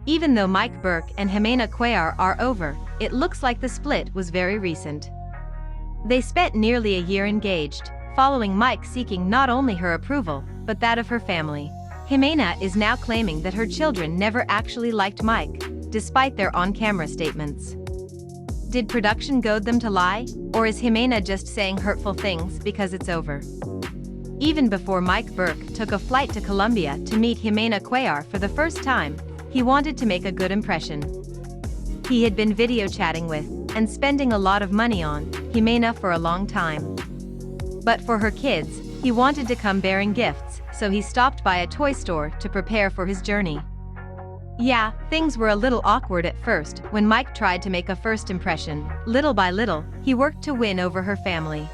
Even though Mike Berk and Ximena Cuellar are over, it looks like the split was very recent. They spent nearly a year engaged, following Mike seeking not only her approval, but that of her family. Ximena is now claiming that her children never actually liked Mike, despite their on-camera statements. Did production goad them to lie, or is Ximena just saying hurtful things because it's over? Even before Mike Berk took a flight to Colombia to meet Ximena Cuellar for the first time, he wanted to make a good impression. He had been video chatting with, and spending a lot of money on, Ximena for a long time. But for her kids, he wanted to come bearing gifts, so he stopped by a toy store to prepare for his journey. Yeah, things were a little awkward at first when Mike tried to make a first impression. Little by little, he worked to win over her family.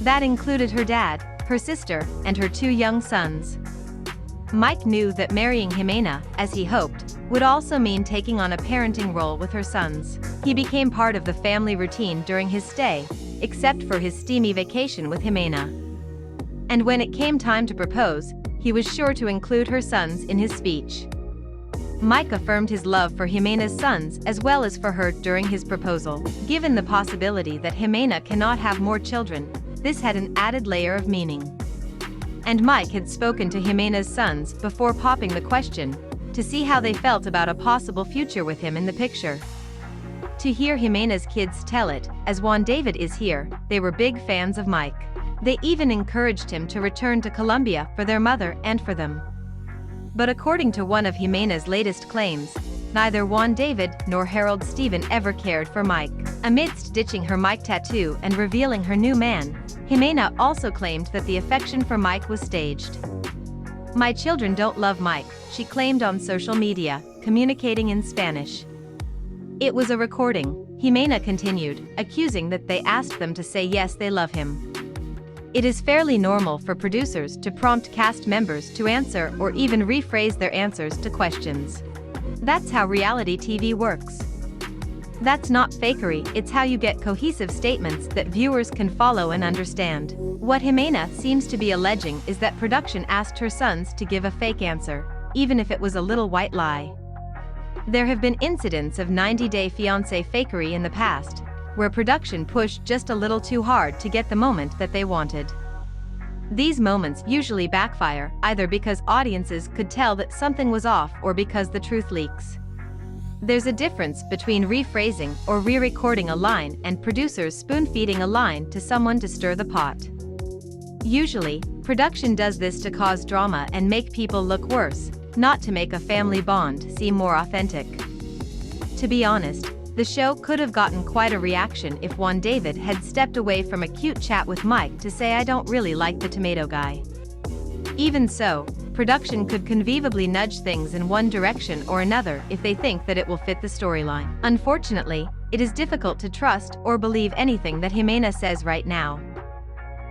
That included her dad, her sister, and her 2 young sons. Mike knew that marrying Ximena, as he hoped, would also mean taking on a parenting role with her sons. He became part of the family routine during his stay, except for his steamy vacation with Ximena. And when it came time to propose, he was sure to include her sons in his speech. Mike affirmed his love for Ximena's sons as well as for her during his proposal. Given the possibility that Ximena cannot have more children, this had an added layer of meaning. And Mike had spoken to Ximena's sons before popping the question, to see how they felt about a possible future with him in the picture. To hear Ximena's kids tell it, as Juan David is here, they were big fans of Mike. They even encouraged him to return to Colombia for their mother and for them. But according to one of Ximena's latest claims, neither Juan David nor Harold Stephen ever cared for Mike. Amidst ditching her Mike tattoo and revealing her new man, Ximena also claimed that the affection for Mike was staged. "My children don't love Mike," she claimed on social media, communicating in Spanish. It was a recording, Ximena continued, accusing that they asked them to say yes they love him. It is fairly normal for producers to prompt cast members to answer or even rephrase their answers to questions. That's how reality TV works. That's not fakery, it's how you get cohesive statements that viewers can follow and understand. What Ximena seems to be alleging is that production asked her sons to give a fake answer, even if it was a little white lie. There have been incidents of 90-day fiancé fakery in the past, where production pushed just a little too hard to get the moment that they wanted. These moments usually backfire, either because audiences could tell that something was off or because the truth leaks. There's a difference between rephrasing or re-recording a line and producers spoon-feeding a line to someone to stir the pot. Usually, production does this to cause drama and make people look worse, not to make a family bond seem more authentic. To be honest, the show could have gotten quite a reaction if Juan David had stepped away from a cute chat with Mike to say "I don't really like the tomato guy." Even so, production could conceivably nudge things in one direction or another if they think that it will fit the storyline. Unfortunately, it is difficult to trust or believe anything that Ximena says right now.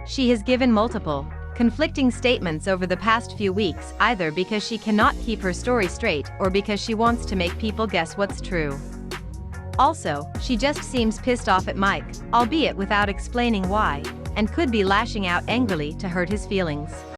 She has given multiple, conflicting statements over the past few weeks, either because she cannot keep her story straight or because she wants to make people guess what's true. Also, she just seems pissed off at Mike, albeit without explaining why, and could be lashing out angrily to hurt his feelings.